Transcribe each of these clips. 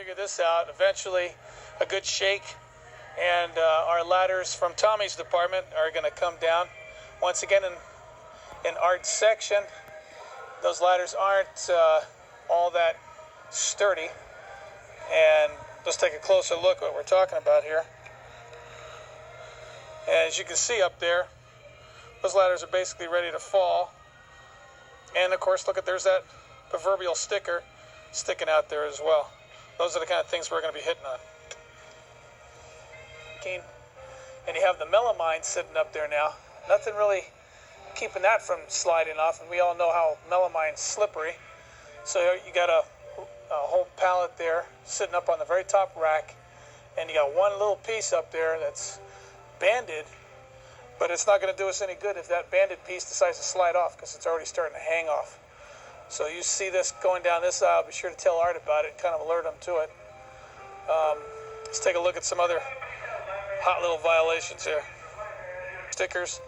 figure this out. Eventually, a good shake, and our ladders from Tommy's department are going to come down. Once again, in Art's section, those ladders aren't all that sturdy. And let's take a closer look at what we're talking about here. And as you can see up there, those ladders are basically ready to fall. And of course, look at, there's that proverbial sticker sticking out there as well. Those are the kind of things we're going to be hitting on. And you have the melamine sitting up there now. Nothing really keeping that from sliding off, and we all know how melamine's slippery. So you got a whole pallet there sitting up on the very top rack, and you got one little piece up there that's banded, but it's not going to do us any good if that banded piece decides to slide off, because it's already starting to hang off. So you see this going down this aisle, be sure to tell Art about it, kind of alert him to it. Let's take a look at some other hot little violations here. Stickers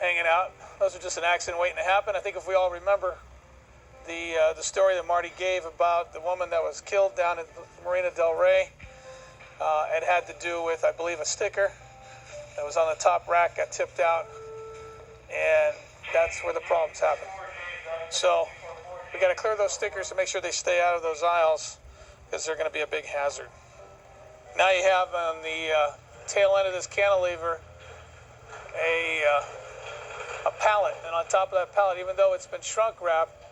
hanging out. Those are just an accident waiting to happen. I think if we all remember the story that Marty gave about the woman that was killed down at Marina del Rey, it had to do with, I believe, a sticker that was on the top rack, got tipped out, and that's where the problems happen. So we got to clear those stickers to make sure they stay out of those aisles, because they're going to be a big hazard. Now you have on the tail end of this cantilever a pallet, and on top of that pallet, even though it's been shrunk wrapped,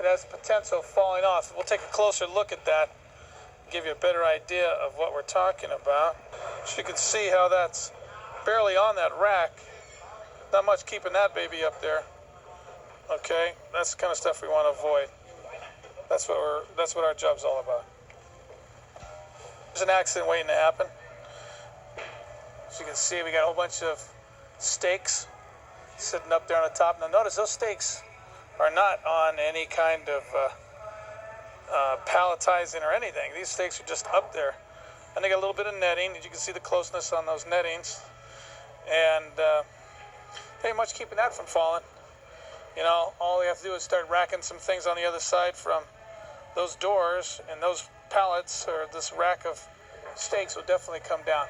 it has the potential of falling off. We'll take a closer look at that, give you a better idea of what we're talking about. So you can see how that's barely on that rack. Not much keeping that baby up there. Okay, that's the kind of stuff we want to avoid. That's what our job's all about. There's an accident waiting to happen. As you can see, we got a whole bunch of stakes sitting up there on the top. Now notice those stakes are not on any kind of palletizing or anything. These stakes are just up there. And they got a little bit of netting. As you can see the closeness on those nettings. And pretty much keeping that from falling. You know, all we have to do is start racking some things on the other side from those doors, and those pallets or this rack of stakes will definitely come down.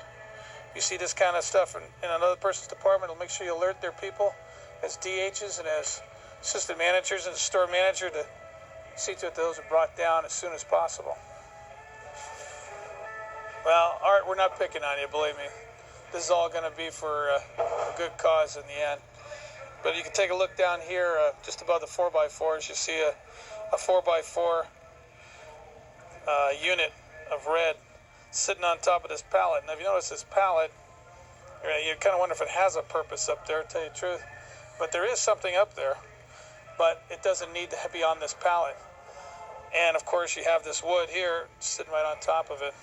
You see this kind of stuff in another person's department, will make sure you alert their people as DHs and as assistant managers and store manager to see to it those are brought down as soon as possible. Well, Art, we're not picking on you, believe me. This is all going to be for a good cause in the end. But you can take a look down here, just above the 4x4s, you see a 4x4 unit of red sitting on top of this pallet. Now, if you notice this pallet, you kind of wonder if it has a purpose up there, to tell you the truth. But there is something up there, but it doesn't need to be on this pallet. And, of course, you have this wood here sitting right on top of it.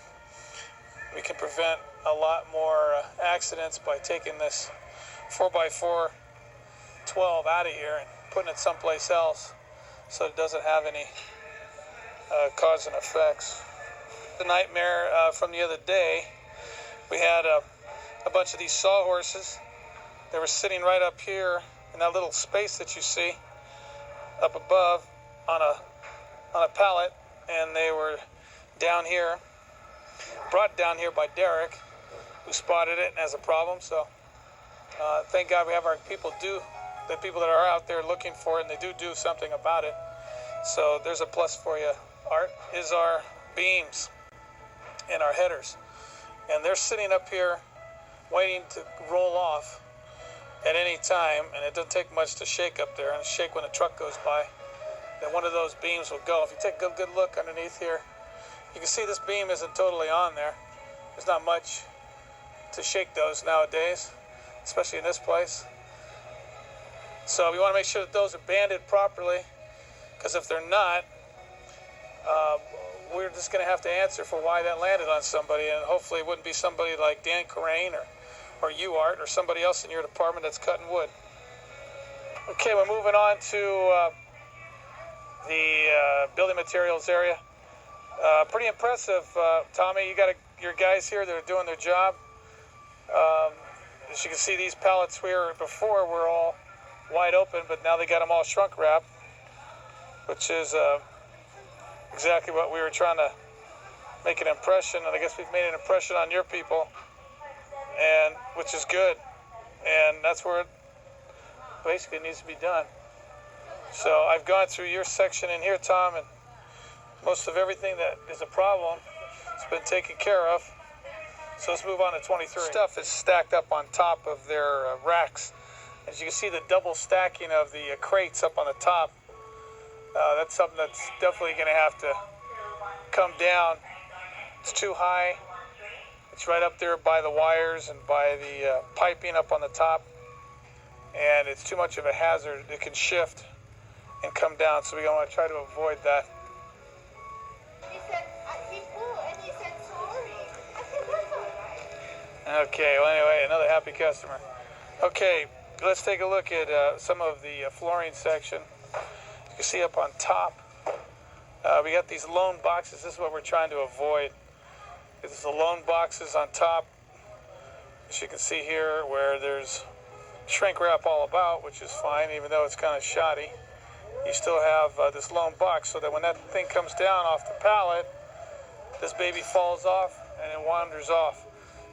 We can prevent a lot more accidents by taking this 4x4 12 out of here and putting it someplace else so it doesn't have any cause and effects. The nightmare from the other day, we had a bunch of these sawhorses. They were sitting right up here in that little space that you see up above on a pallet, and they were down here, brought down here by Derek, who spotted it as a problem. So thank God we have our people the people that are out there looking for it, and they do something about it. So there's a plus for you. Art is our beams and our headers, and they're sitting up here waiting to roll off at any time, and it doesn't take much to shake up there, and shake when a truck goes by, then one of those beams will go. If you take a good look underneath here, you can see this beam isn't totally on there. There's not much to shake those nowadays, especially in this place. So we want to make sure that those are banded properly, because if they're not, we're just going to have to answer for why that landed on somebody, and hopefully it wouldn't be somebody like Dan Corain or you, Art, or somebody else in your department that's cutting wood. Okay, we're moving on to the building materials area. Pretty impressive, Tommy. You got your guys here that are doing their job. As you can see, these pallets here before were all wide open, but now they got them all shrunk wrapped, which is exactly what we were trying to make an impression, and I guess we've made an impression on your people, and which is good, and that's where it basically needs to be done. So I've gone through your section in here, Tom, and most of everything that is a problem has been taken care of. So let's move on to 23. Stuff is stacked up on top of their racks. As you can see, the double stacking of the crates up on the top, that's something that's definitely going to have to come down. It's too high. It's right up there by the wires and by the piping up on the top. And it's too much of a hazard. It can shift and come down, so we want to try to avoid that. He said, he flew and he said sorry. I said, that's all right. Okay, well anyway, another happy customer. Okay, let's take a look at some of the flooring section. You can see up on top, we got these lone boxes. This is what we're trying to avoid. This is the lone boxes on top, as you can see here, where there's shrink wrap all about, which is fine, even though it's kind of shoddy. You still have this lone box, so that when that thing comes down off the pallet, this baby falls off and it wanders off.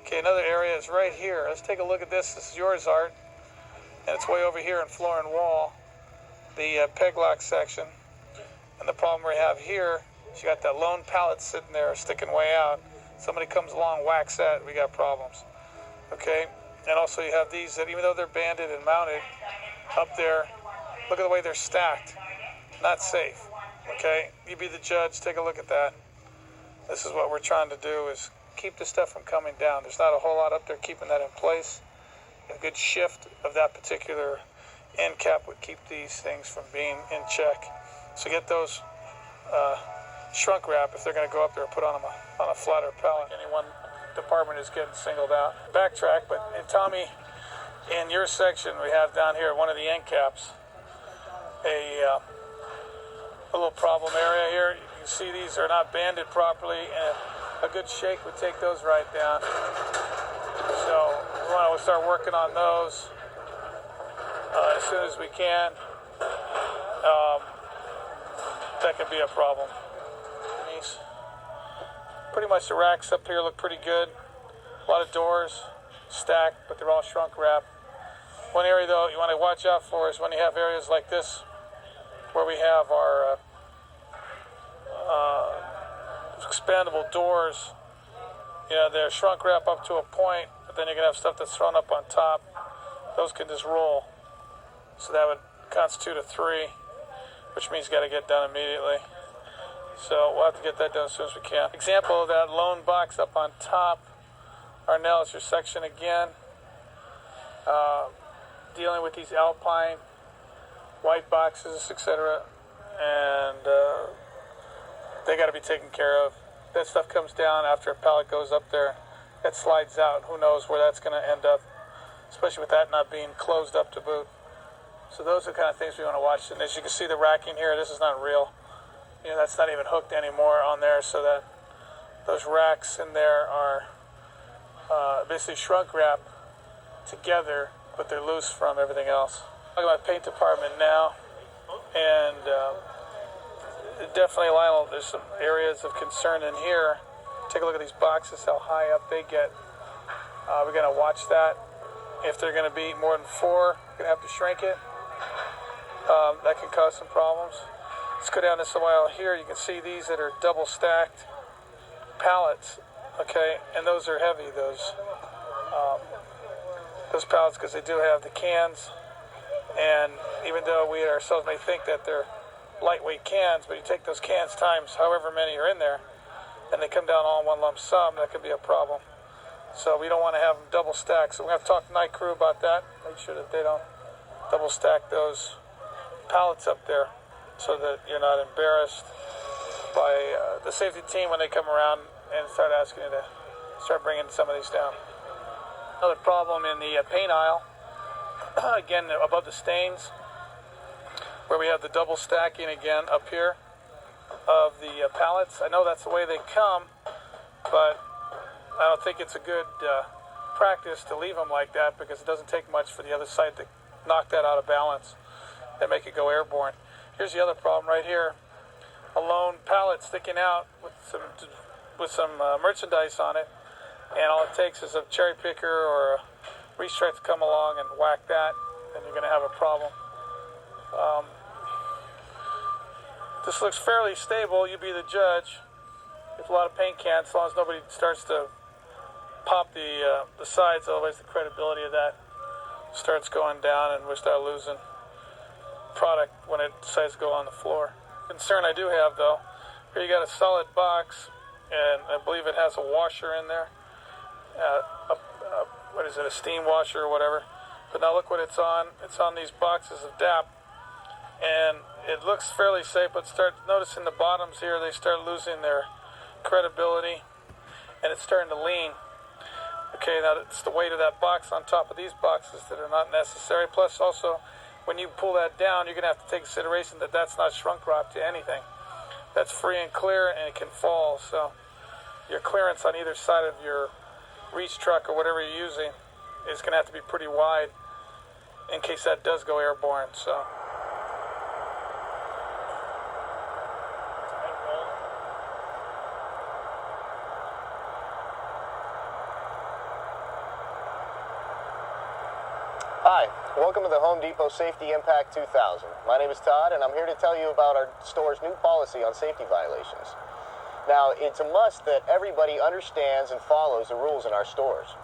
Okay, another area is right here. Let's take a look at this. This is yours, Art, and it's way over here in floor and wall, the peg lock section. And the problem we have here is you got that lone pallet sitting there sticking way out. Somebody comes along, whacks that, we got problems. Okay, and also you have these that, even though they're banded and mounted up there, look at the way they're stacked. Not safe. Okay, you be the judge. Take a look at that. This is what we're trying to do, is keep the stuff from coming down. There's not a whole lot up there keeping that in place. A good shift of that particular end cap would keep these things from being in check. So get those shrunk wrap if they're going to go up there and put on a flatter pallet. Any one department is getting singled out. Backtrack, but in Tommy, in your section, we have down here one of the end caps, a little problem area here. You can see these are not banded properly, and a good shake would take those right down. So we want to start working on those as soon as we can. That could be a problem. Pretty much the racks up here look pretty good. A lot of doors stacked, but they're all shrunk wrap. One area though you want to watch out for is when you have areas like this where we have our expandable doors. You know, they're shrunk wrap up to a point, but then you're going to have stuff that's thrown up on top. Those can just roll. So that would constitute a 3, which means you got to get done immediately. So we'll have to get that done as soon as we can. Example of that lone box up on top. Arnell is your section again. Dealing with these Alpine white boxes, etc. And they got to be taken care of. That stuff comes down after a pallet goes up there. That slides out. Who knows where that's going to end up, especially with that not being closed up to boot. So those are the kind of things we want to watch. And as you can see, the racking here, this is not real. You know, that's not even hooked anymore on there, so that those racks in there are basically shrunk wrap together, but they're loose from everything else. Talking about paint department now, and definitely, Lionel, there's some areas of concern in here. Take a look at these boxes, how high up they get. We're going to watch that. If they're going to be more than 4, we're going to have to shrink it. That can cause some problems. Let's go down this a while here. You can see these that are double stacked pallets, okay, and those are heavy, those pallets, because they do have the cans, and even though we ourselves may think that they're lightweight cans, but you take those cans times however many are in there, and they come down all in one lump sum, that could be a problem. So we don't want to have them double stacked. So we're going to have to talk to night crew about that, make sure that they don't double stack those pallets up there, so that you're not embarrassed by the safety team when they come around and start asking you to start bringing some of these down. Another problem in the paint aisle, again above the stains, where we have the double stacking again up here of the pallets. I know that's the way they come, but I don't think it's a good practice to leave them like that, because it doesn't take much for the other side to knock that out of balance and make it go airborne. Here's the other problem right here. A lone pallet sticking out with some with some merchandise on it, and all it takes is a cherry picker or a reach stripe to come along and whack that, then you're going to have a problem. This looks fairly stable. You be the judge. There's a lot of paint cans, as long as nobody starts to pop the sides, otherwise the credibility of that starts going down and we start losing product when it decides to go on the floor. Concern I do have though, here you got a solid box, and I believe it has a washer in there. What is it, a steam washer or whatever? But now look what it's on. It's on these boxes of DAP, and it looks fairly safe, but start noticing the bottoms here, they start losing their credibility, and it's starting to lean. Okay, now it's the weight of that box on top of these boxes that are not necessary. Plus also, when you pull that down, you're going to have to take consideration that that's not shrunk wrap to anything. That's free and clear, and it can fall. So your clearance on either side of your reach truck or whatever you're using is going to have to be pretty wide in case that does go airborne. So. Hi, welcome to the Home Depot Safety Impact 2000. My name is Todd, and I'm here to tell you about our store's new policy on safety violations. Now, it's a must that everybody understands and follows the rules in our stores.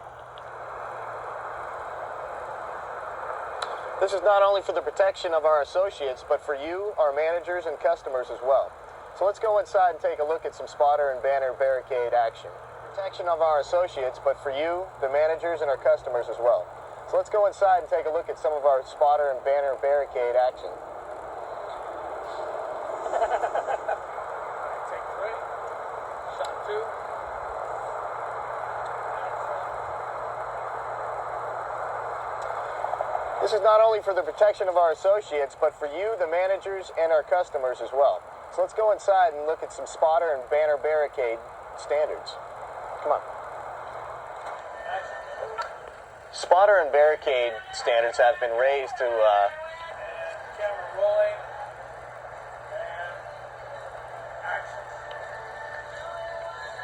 This is not only for the protection of our associates, but for you, our managers, and customers as well. So let's go inside and take a look at some spotter and banner barricade action. Protection of our associates, but for you, the managers, and our customers as well. So let's go inside and take a look at some of our spotter and banner barricade action. Take 3. Shot 2. This is not only for the protection of our associates, but for you, the managers, and our customers as well. So let's go inside and look at some spotter and banner barricade standards. Come on. Spotter and barricade standards have been raised to Camera rolling.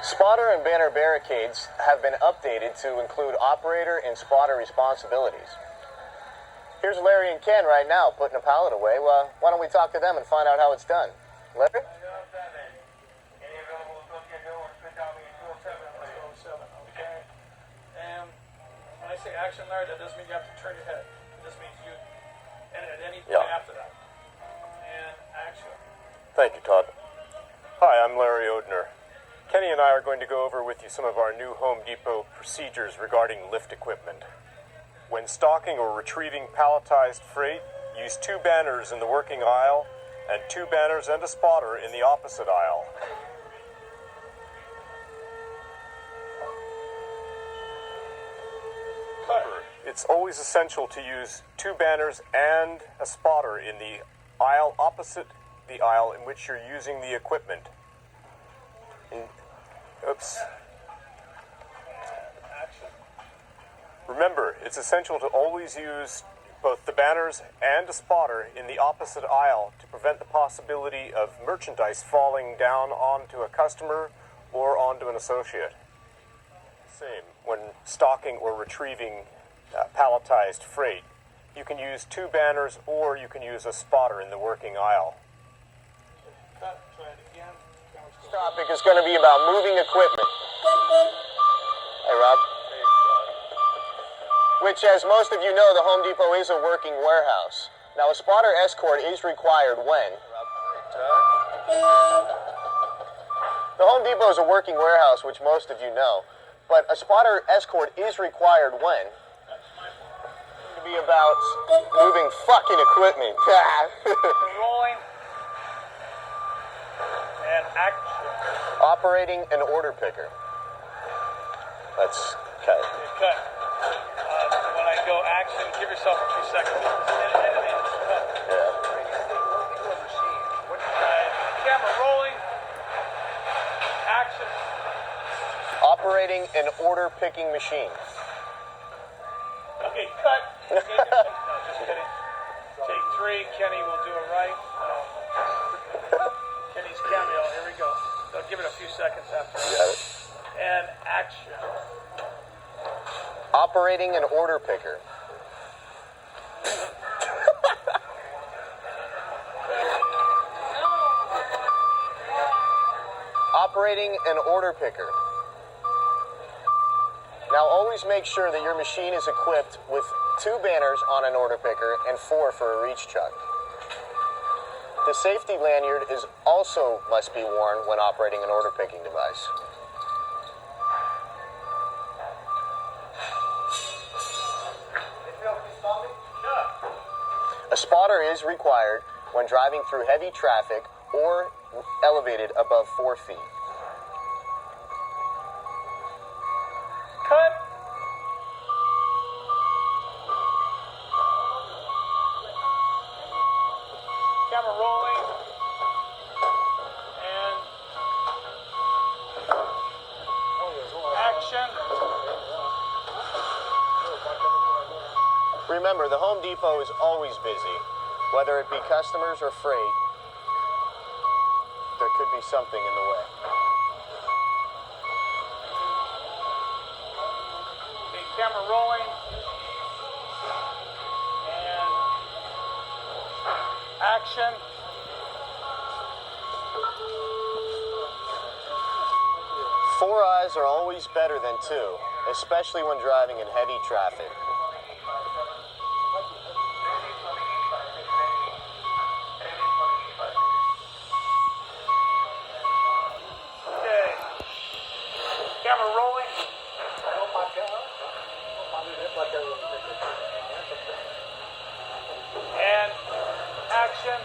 Spotter and banner barricades have been updated to include operator and spotter responsibilities. Here's Larry and Ken right now putting a pallet away. Well, why don't we talk to them and find out how it's done? Larry? Okay. And when I say action, Larry, that doesn't mean you have to turn your head. It just means you, and at any point after that. And action. Thank you, Todd. Hi, I'm Larry Odner. Kenny and I are going to go over with you some of our new Home Depot procedures regarding lift equipment. When stocking or retrieving palletized freight, use 2 banners in the working aisle and 2 banners and a spotter in the opposite aisle. It's always essential to use 2 banners and a spotter in the aisle opposite the aisle in which you're using the equipment. Remember, it's essential to always use both the banners and a spotter in the opposite aisle to prevent the possibility of merchandise falling down onto a customer or onto an associate. Same, when stocking or retrieving palletized freight, you can use 2 banners or you can use a spotter in the working aisle. Cut. Try it again. This topic is going to be about moving equipment. Hey, Rob. Which, as most of you know, the Home Depot is a working warehouse. Now, a spotter escort is required when... The Home Depot is a working warehouse, which most of you know. But a spotter escort is required when... to be about moving fucking equipment. Rolling. And action. Operating an order picker. Let's cut. Okay, cut. When I go action, give yourself a few seconds. Yeah. Camera rolling. Action. Operating an order picking machine. Okay, cut. No, just kidding. Take 3. Kenny will do it right. Kenny's cameo. Here we go. So give it a few seconds after that. Got it. And action. Operating an order picker. Operating an order picker. Now always make sure that your machine is equipped with 2 banners on an order picker and 4 for a reach chuck. The safety lanyard is also must be worn when operating an order picking device. A spotter is required when driving through heavy traffic or elevated above 4 feet. Cut. Camera rolling. And action. Remember, the Home Depot is always busy. Whether it be customers or freight, there could be something in the way. Okay, camera rolling. And action. Four eyes are always better than 2, especially when driving in heavy traffic. Okay. Camera rolling. And action.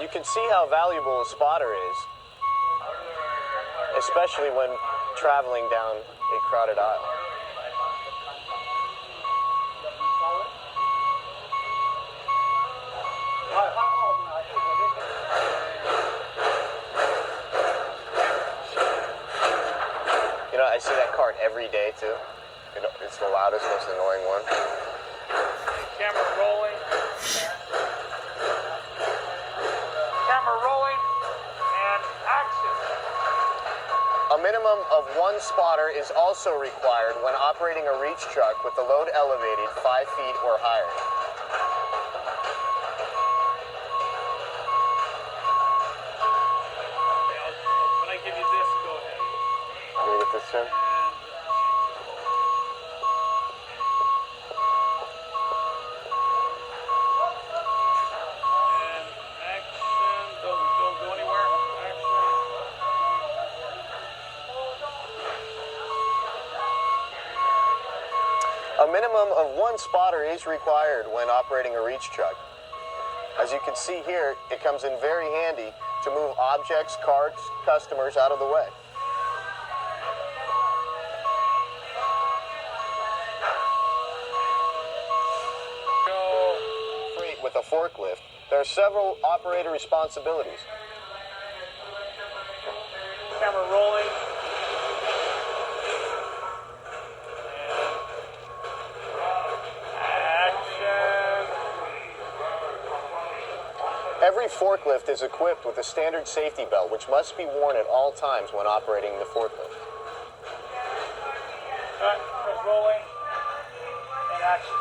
You can see how valuable a spotter is, especially when traveling down a crowded aisle. You know, I see that cart every day too. It's the loudest, most annoying one. Camera rolling. Camera rolling. And action. A minimum of 1 spotter is also required when operating a reach truck with the load elevated 5 feet or higher. When I give you this, go ahead. Let me get this in. And action. Don't go anywhere. Action. A minimum of 1 spotter is required when operating a reach truck. As you can see here, it comes in very handy to move objects, carts, customers out of the way. Go. Freight with a forklift, there are several operator responsibilities. Camera rolling. Action. Every forklift is equipped with a standard safety belt, which must be worn at all times when operating the forklift. Cut. Press rolling. And action.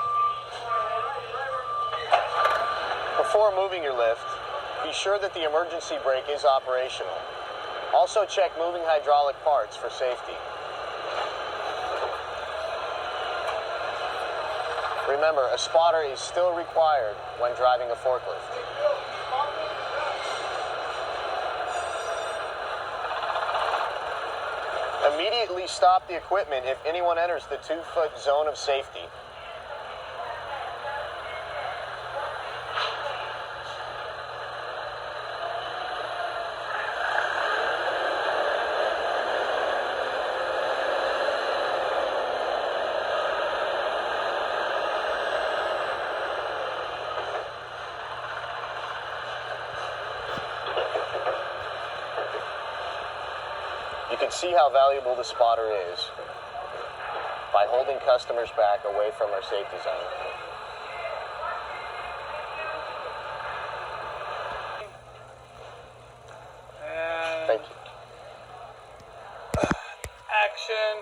Before moving your lift, be sure that the emergency brake is operational. Also check moving hydraulic parts for safety. Remember, a spotter is still required when driving a forklift. Immediately stop the equipment if anyone enters the 2-foot zone of safety. You can see how valuable the spotter is by holding customers back away from our safety zone. And Thank you. Action.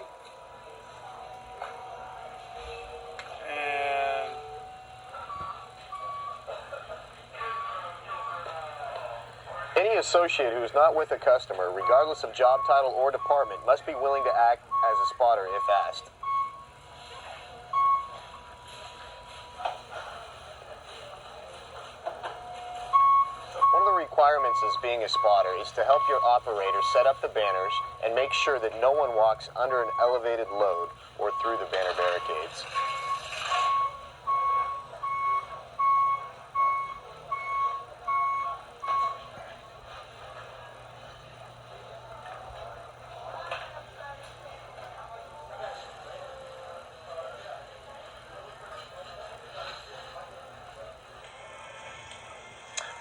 And Any associate who is not with a customer, regardless of job title or department, must be willing to act as a spotter if asked. One of the requirements as being a spotter is to help your operator set up the banners and make sure that no one walks under an elevated load or through the banner barricades.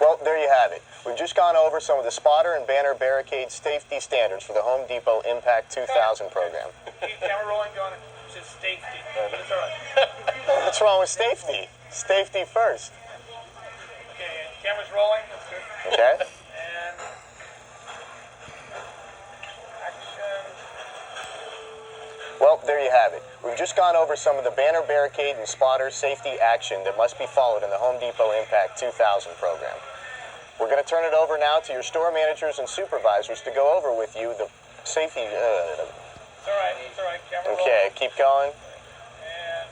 Well, there you have it. We've just gone over some of the spotter and banner barricade safety standards for the Home Depot Impact 2000 program. camera rolling, going to safety. It's all right. What's wrong with safety? Safety first. Okay, camera's rolling. That's good. Okay? And action. Well, there you have it. We've just gone over some of the banner barricade and spotter safety action that must be followed in the Home Depot Impact 2000 program. We're going to turn it over now to your store managers and supervisors to go over with you the safety. It's all right. It's all right. Camera rolling. Okay, keep going. And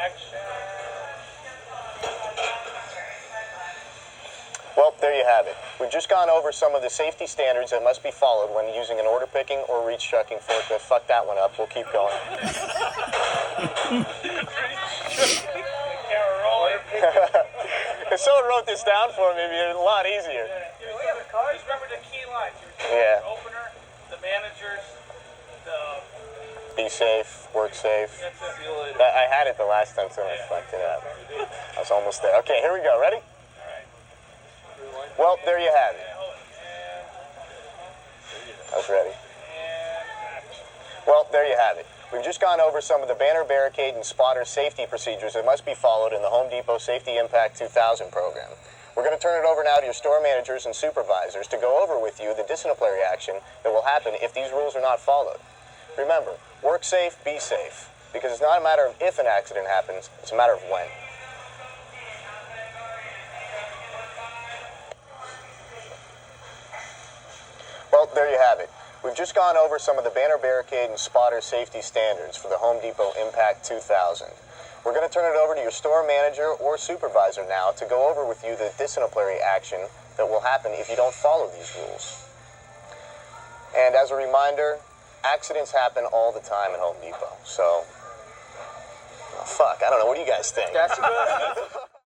action. Well, there you have it. We've just gone over some of the safety standards that must be followed when using an order picking or reach trucking forklift. Fuck that one up. We'll keep going. Camera rolling. If someone wrote this down for me, it'd be a lot easier. Just remember the key lines. Yeah. The opener, the managers, the. Be safe, work safe. That's it. See you later. I had it the last time, so I fucked it up. I was almost there. Okay, here we go. Ready? Well, there you have it. I was ready. Well, there you have it. We've just gone over some of the banner barricade and spotter safety procedures that must be followed in the Home Depot Safety Impact 2000 program. We're going to turn it over now to your store managers and supervisors to go over with you the disciplinary action that will happen if these rules are not followed. Remember, work safe, be safe, because it's not a matter of if an accident happens, it's a matter of when. Well, there you have it. We've just gone over some of the banner barricade and spotter safety standards for the Home Depot Impact 2000. We're going to turn it over to your store manager or supervisor now to go over with you the disciplinary action that will happen if you don't follow these rules. And as a reminder, accidents happen all the time at Home Depot, so... fuck, I don't know. What do you guys think? That's good.